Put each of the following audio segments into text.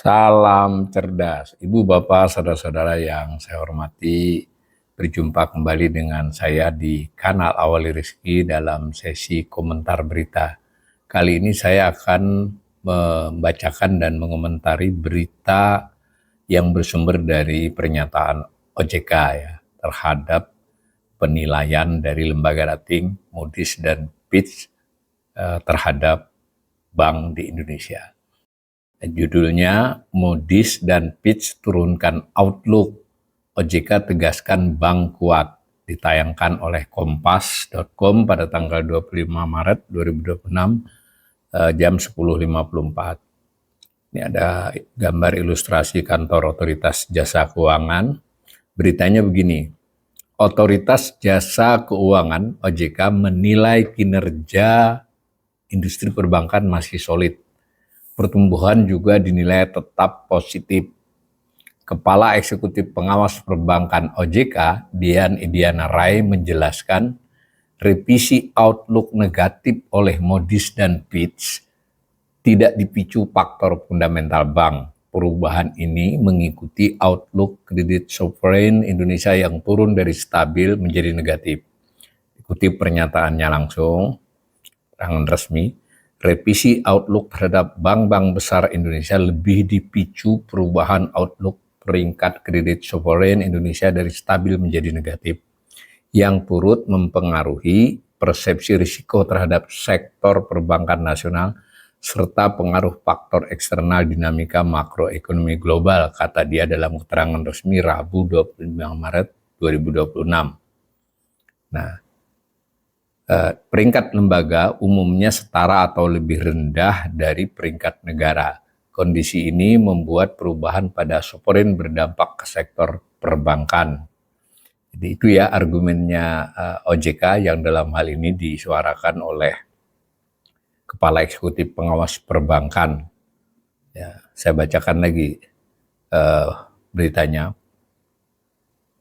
Salam cerdas, Ibu, Bapak, saudara-saudara yang saya hormati. Berjumpa kembali dengan saya di kanal Awali Rizki dalam sesi komentar berita. Kali ini saya akan membacakan dan mengomentari berita yang bersumber dari pernyataan OJK ya, terhadap penilaian dari lembaga rating Moody's dan Fitch terhadap bank di Indonesia. Judulnya, Moody's dan Fitch turunkan outlook, OJK tegaskan bank kuat. Ditayangkan oleh kompas.com pada tanggal 25 Maret 2026 jam 10.54. Ini ada gambar ilustrasi kantor Otoritas Jasa Keuangan. Beritanya begini, Otoritas Jasa Keuangan OJK menilai kinerja industri perbankan masih solid. Pertumbuhan juga dinilai tetap positif. Kepala Eksekutif Pengawas Perbankan OJK, Dian Idiana Rai, menjelaskan revisi outlook negatif oleh Moody's dan Fitch tidak dipicu faktor fundamental bank. Perubahan ini mengikuti outlook kredit sovereign Indonesia yang turun dari stabil menjadi negatif. Ikuti pernyataannya langsung, keterangan resmi. Revisi outlook terhadap bank-bank besar Indonesia lebih dipicu perubahan outlook peringkat kredit sovereign Indonesia dari stabil menjadi negatif, yang turut mempengaruhi persepsi risiko terhadap sektor perbankan nasional serta pengaruh faktor eksternal dinamika makroekonomi global, kata dia dalam keterangan resmi Rabu 25 Maret 2026. Nah, peringkat lembaga umumnya setara atau lebih rendah dari peringkat negara. Kondisi ini membuat perubahan pada sovereign berdampak ke sektor perbankan. Jadi itu ya argumennya OJK yang dalam hal ini disuarakan oleh Kepala Eksekutif Pengawas Perbankan. Ya, saya bacakan lagi beritanya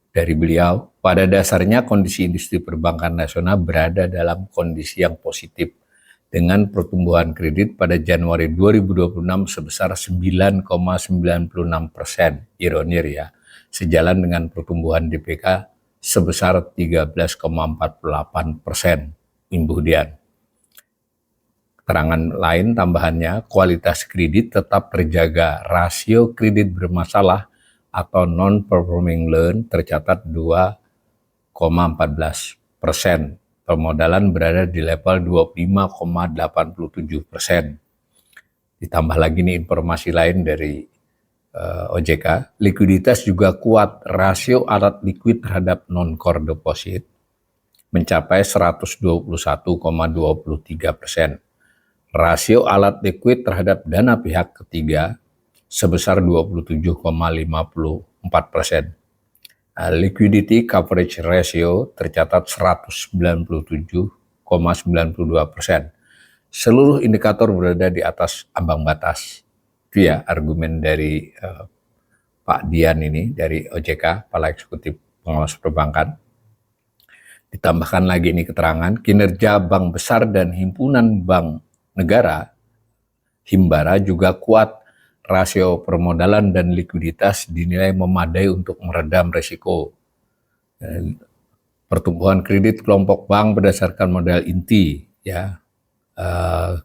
dari beliau. Pada dasarnya kondisi industri perbankan nasional berada dalam kondisi yang positif dengan pertumbuhan kredit pada Januari 2026 sebesar 9,96%, year-on-year ya, sejalan dengan pertumbuhan DPK sebesar 13,48%, imbuh Dian. Keterangan lain tambahannya, kualitas kredit tetap terjaga, rasio kredit bermasalah atau non-performing loan tercatat 2,14%. Permodalan berada di level 25,87%. Ditambah lagi nih informasi lain dari OJK, likuiditas juga kuat. Rasio alat likuid terhadap non-core deposit mencapai 121,23%. Rasio alat likuid terhadap dana pihak ketiga sebesar 27,54%. Liquidity coverage ratio tercatat 197,92%. Seluruh indikator berada di atas ambang batas. Itu ya argumen dari Pak Dian ini dari OJK, Kepala Eksekutif Pengawas Perbankan. Ditambahkan lagi ini keterangan, kinerja bank besar dan himpunan bank negara, Himbara, juga kuat. Rasio permodalan dan likuiditas dinilai memadai untuk meredam risiko. Pertumbuhan kredit kelompok bank berdasarkan model inti ya,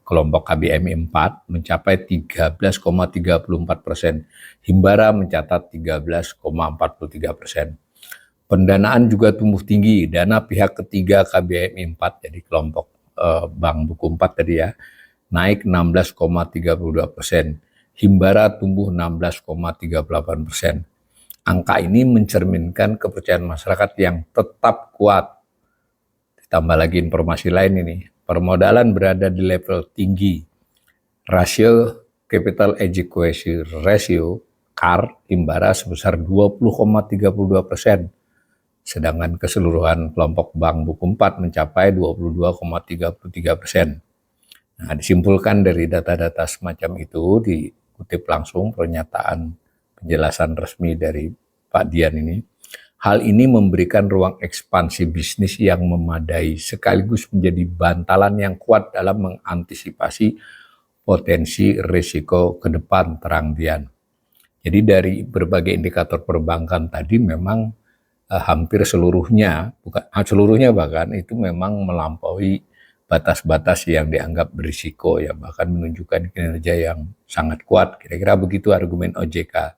kelompok KBMI 4 mencapai 13,34%. Himbara mencatat 13,43%. Pendanaan juga tumbuh tinggi. Dana pihak ketiga KBMI 4, jadi kelompok bank buku 4 tadi ya, naik 16,32%. Himbara tumbuh 16,38%. Angka ini mencerminkan kepercayaan masyarakat yang tetap kuat. Ditambah lagi informasi lain ini, permodalan berada di level tinggi. Rasio Capital Adequacy Ratio CAR Himbara sebesar 20,32%. Sedangkan keseluruhan kelompok bank buku 4 mencapai 22,33%. Nah, disimpulkan dari data-data semacam itu, dikutip langsung pernyataan penjelasan resmi dari Pak Dian ini. Hal ini memberikan ruang ekspansi bisnis yang memadai sekaligus menjadi bantalan yang kuat dalam mengantisipasi potensi risiko ke depan, terang Dian. Jadi dari berbagai indikator perbankan tadi memang hampir seluruhnya, bukan seluruhnya bahkan itu memang melampaui batas-batas yang dianggap berisiko ya, bahkan menunjukkan kinerja yang sangat kuat. Kira-kira begitu argumen OJK.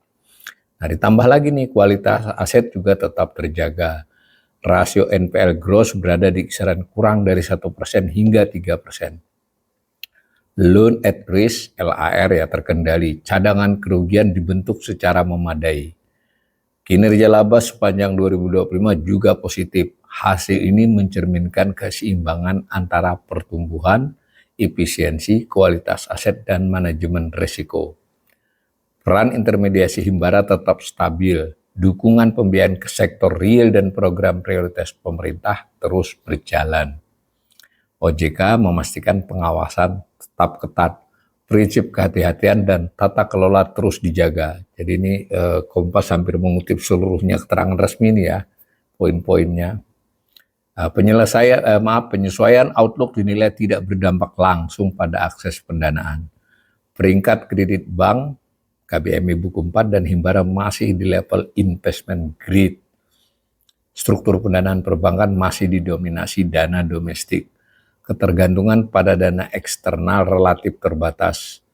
Nah, ditambah lagi nih kualitas aset juga tetap terjaga. Rasio NPL gross berada di kisaran kurang dari 1% hingga 3%. Loan at risk (LAR) ya terkendali. Cadangan kerugian dibentuk secara memadai. Kinerja laba sepanjang 2025 juga positif. Hasil ini mencerminkan keseimbangan antara pertumbuhan, efisiensi, kualitas aset, dan manajemen risiko. Peran intermediasi Himbara tetap stabil. Dukungan pembiayaan ke sektor real dan program prioritas pemerintah terus berjalan. OJK memastikan pengawasan tetap ketat, prinsip kehati-hatian dan tata kelola terus dijaga. Jadi ini Kompas hampir mengutip seluruhnya keterangan resmi ini ya, poin-poinnya. Penyesuaian outlook dinilai tidak berdampak langsung pada akses pendanaan. Peringkat kredit bank, KBMI Buku 4 dan Himbara masih di level investment grade. Struktur pendanaan perbankan masih didominasi dana domestik. Ketergantungan pada dana eksternal relatif terbatas.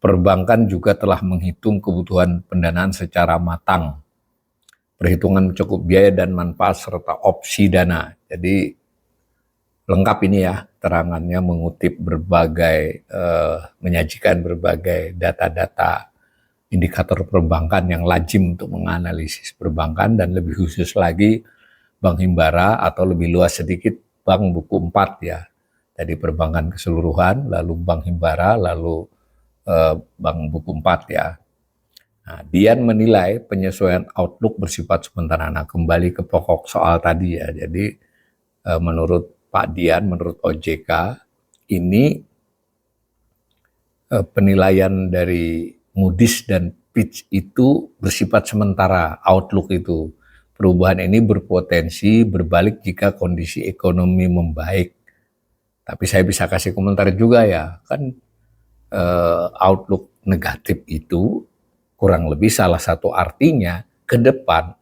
Perbankan juga telah menghitung kebutuhan pendanaan secara matang. Perhitungan mencakup biaya dan manfaat serta opsi dana. Jadi lengkap ini ya terangannya mengutip menyajikan berbagai data-data indikator perbankan yang lazim untuk menganalisis perbankan dan lebih khusus lagi Bank Himbara atau lebih luas sedikit Bank Buku 4 ya. Jadi perbankan keseluruhan, lalu Bank Himbara, lalu Bank Buku 4 ya. Nah, Dian menilai penyesuaian outlook bersifat sementara. Nah, kembali ke pokok soal tadi ya. Jadi menurut Pak Dian, menurut OJK, ini penilaian dari Moody's dan Fitch itu bersifat sementara, outlook itu. Perubahan ini berpotensi berbalik jika kondisi ekonomi membaik. Tapi saya bisa kasih komentar juga ya, kan outlook negatif itu kurang lebih salah satu artinya ke depan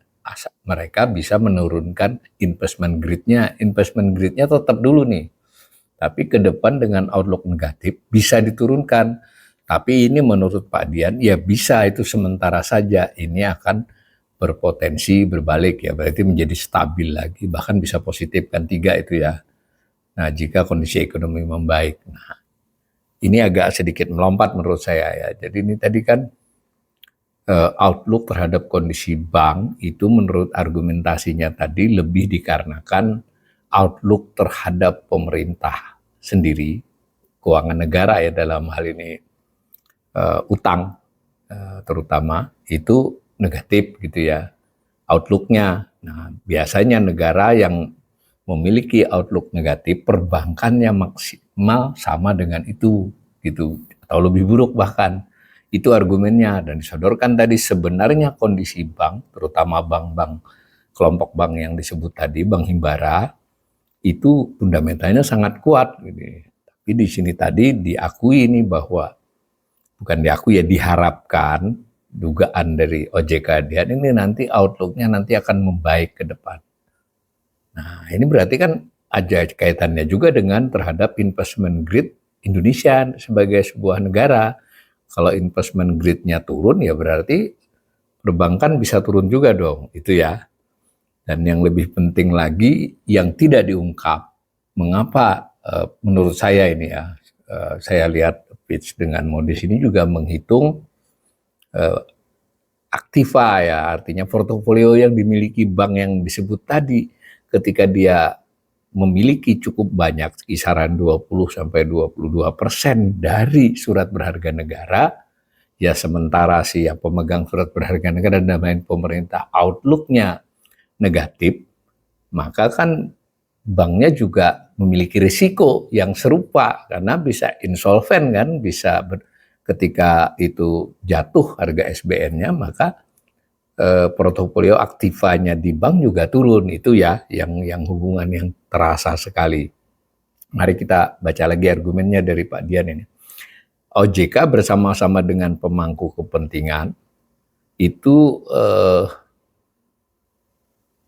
mereka bisa menurunkan investment grade-nya. Investment grade-nya tetap dulu nih, tapi ke depan dengan outlook negatif bisa diturunkan. Tapi ini menurut Pak Dian ya bisa itu sementara saja, ini akan berpotensi berbalik ya, berarti menjadi stabil lagi, bahkan bisa positif kan 3 itu ya. Nah, jika kondisi ekonomi membaik. Nah, ini agak sedikit melompat menurut saya ya. Jadi ini tadi kan outlook terhadap kondisi bank itu menurut argumentasinya tadi lebih dikarenakan outlook terhadap pemerintah sendiri, keuangan negara ya dalam hal ini utang terutama itu negatif gitu ya outlooknya. Nah, biasanya negara yang memiliki outlook negatif, perbankannya maksimal sama dengan itu, gitu, atau lebih buruk bahkan. Itu argumennya, dan disodorkan tadi sebenarnya kondisi bank, terutama bank-bank, kelompok bank yang disebut tadi, Bank Himbara, itu fundamentalnya sangat kuat. Gitu. Tapi di sini tadi diakui ini bahwa, bukan diakui ya, diharapkan dugaan dari OJK Dian ini nanti outlook-nya nanti akan membaik ke depan. Nah, ini berarti kan ada kaitannya juga dengan terhadap investment grade Indonesia sebagai sebuah negara. Kalau investment grade-nya turun ya berarti perbankan bisa turun juga dong, itu ya. Dan yang lebih penting lagi yang tidak diungkap, mengapa menurut saya ini ya, saya lihat Fitch dengan Moody's ini juga menghitung aktiva ya, artinya portofolio yang dimiliki bank yang disebut tadi. Ketika dia memiliki cukup banyak, kisaran 20-22% dari surat berharga negara, ya sementara si pemegang surat berharga negara dan lain pemerintah outlook-nya negatif, maka kan banknya juga memiliki risiko yang serupa karena bisa insolven kan, bisa ketika itu jatuh harga SBN-nya maka portofolio aktivanya di bank juga turun. Itu ya yang hubungan yang terasa sekali. Mari kita baca lagi argumennya dari Pak Dian ini. OJK bersama-sama dengan pemangku kepentingan itu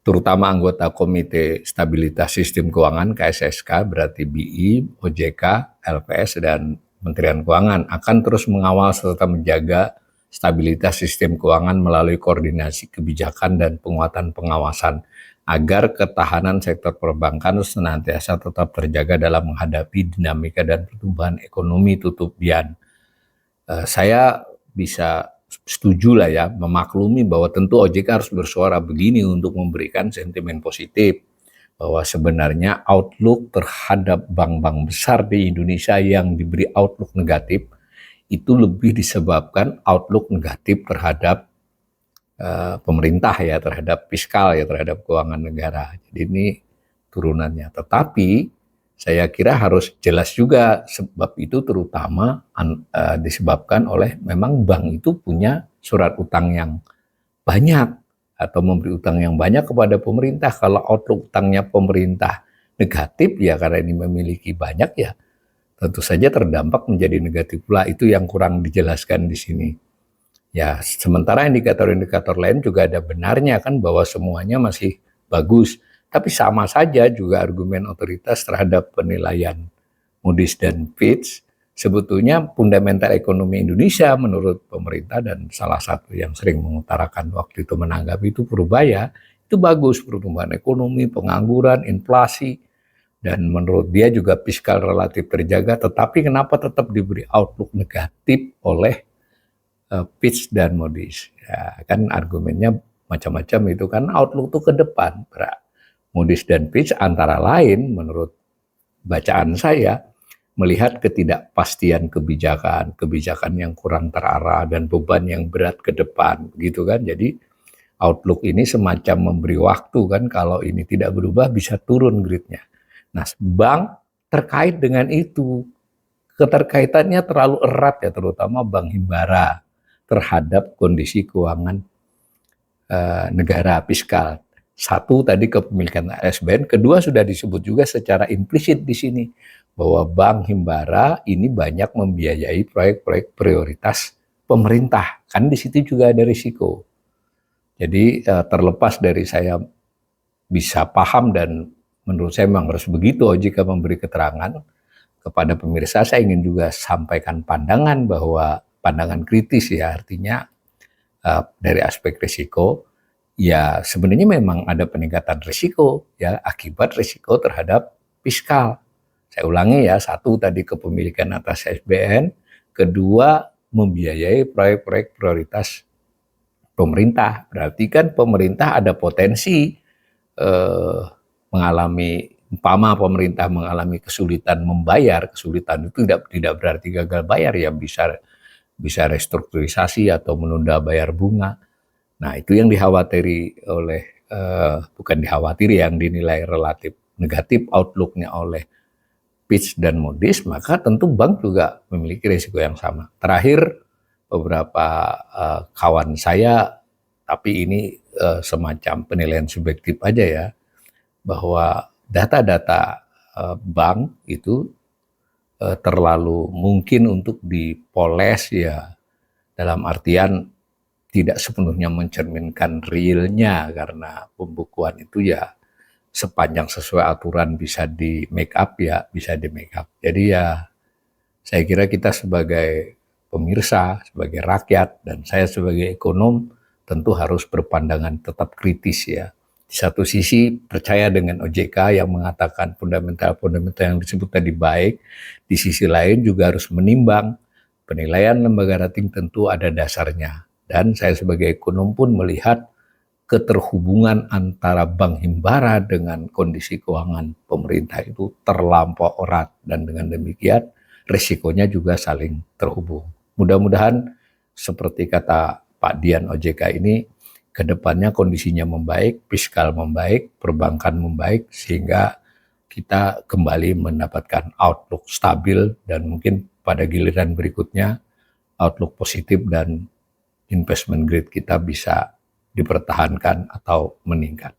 terutama anggota Komite Stabilitas Sistem Keuangan KSSK, berarti BI, OJK, LPS, dan Kementerian Keuangan akan terus mengawal serta menjaga stabilitas sistem keuangan melalui koordinasi kebijakan dan penguatan pengawasan agar ketahanan sektor perbankan senantiasa tetap terjaga dalam menghadapi dinamika dan pertumbuhan ekonomi tutup bian. Saya bisa setuju lah ya, memaklumi bahwa tentu OJK harus bersuara begini untuk memberikan sentimen positif bahwa sebenarnya outlook terhadap bank-bank besar di Indonesia yang diberi outlook negatif itu lebih disebabkan outlook negatif terhadap pemerintah ya, terhadap fiskal ya, terhadap keuangan negara. Jadi ini turunannya. Tetapi saya kira harus jelas juga sebab itu terutama disebabkan oleh memang bank itu punya surat utang yang banyak atau memberi utang yang banyak kepada pemerintah. Kalau outlook utangnya pemerintah negatif ya karena ini memiliki banyak ya tentu saja terdampak menjadi negatif pula. Itu yang kurang dijelaskan di sini. Ya, sementara indikator-indikator lain juga ada benarnya kan bahwa semuanya masih bagus. Tapi sama saja juga argumen otoritas terhadap penilaian Moody's dan Fitch. Sebetulnya fundamental ekonomi Indonesia menurut pemerintah dan salah satu yang sering mengutarakan waktu itu menanggapi itu Purbaya, itu bagus pertumbuhan ekonomi, pengangguran, inflasi, dan menurut dia juga fiskal relatif terjaga, tetapi kenapa tetap diberi outlook negatif oleh Fitch dan Moody's? Ya, kan argumennya macam-macam itu kan outlook itu ke depan. Moody's dan Fitch antara lain menurut bacaan saya melihat ketidakpastian kebijakan, kebijakan yang kurang terarah dan beban yang berat ke depan, gitu kan. Jadi outlook ini semacam memberi waktu kan, kalau ini tidak berubah bisa turun gridnya. Nah, bank terkait dengan itu, keterkaitannya terlalu erat ya, terutama Bank Himbara terhadap kondisi keuangan negara fiskal. Satu tadi kepemilikan ASBN, kedua sudah disebut juga secara implisit di sini bahwa Bank Himbara ini banyak membiayai proyek-proyek prioritas pemerintah. Kan di situ juga ada risiko. Jadi terlepas dari saya bisa paham dan menurut saya memang harus begitu OJK memberi keterangan kepada pemirsa, saya ingin juga sampaikan pandangan bahwa pandangan kritis ya, artinya dari aspek risiko. Ya sebenarnya memang ada peningkatan risiko ya akibat risiko terhadap fiskal. Saya ulangi ya, satu tadi kepemilikan atas SBN, kedua membiayai proyek-proyek prioritas pemerintah. Berarti kan pemerintah ada potensi mengalami, umpama pemerintah mengalami kesulitan membayar, kesulitan itu tidak berarti gagal bayar ya, bisa restrukturisasi atau menunda bayar bunga. Nah, itu yang dikhawatiri oleh, bukan dikhawatiri, yang dinilai relatif negatif outlook-nya oleh Fitch dan Moody's, maka tentu bank juga memiliki risiko yang sama. Terakhir, beberapa kawan saya, tapi ini semacam penilaian subjektif aja ya, bahwa data-data bank itu terlalu mungkin untuk dipoles ya, dalam artian tidak sepenuhnya mencerminkan realnya, karena pembukuan itu ya sepanjang sesuai aturan bisa di make up ya bisa di make up. Jadi ya saya kira kita sebagai pemirsa, sebagai rakyat, dan saya sebagai ekonom tentu harus berpandangan tetap kritis ya. Di satu sisi percaya dengan OJK yang mengatakan fundamental-fundamental yang disebut tadi baik, di sisi lain juga harus menimbang penilaian lembaga rating tentu ada dasarnya. Dan saya sebagai ekonom pun melihat keterhubungan antara Bank Himbara dengan kondisi keuangan pemerintah itu terlampau erat, dan dengan demikian risikonya juga saling terhubung. Mudah-mudahan seperti kata Pak Dian OJK ini, kedepannya kondisinya membaik, fiskal membaik, perbankan membaik, sehingga kita kembali mendapatkan outlook stabil dan mungkin pada giliran berikutnya outlook positif dan investment grade kita bisa dipertahankan atau meningkat.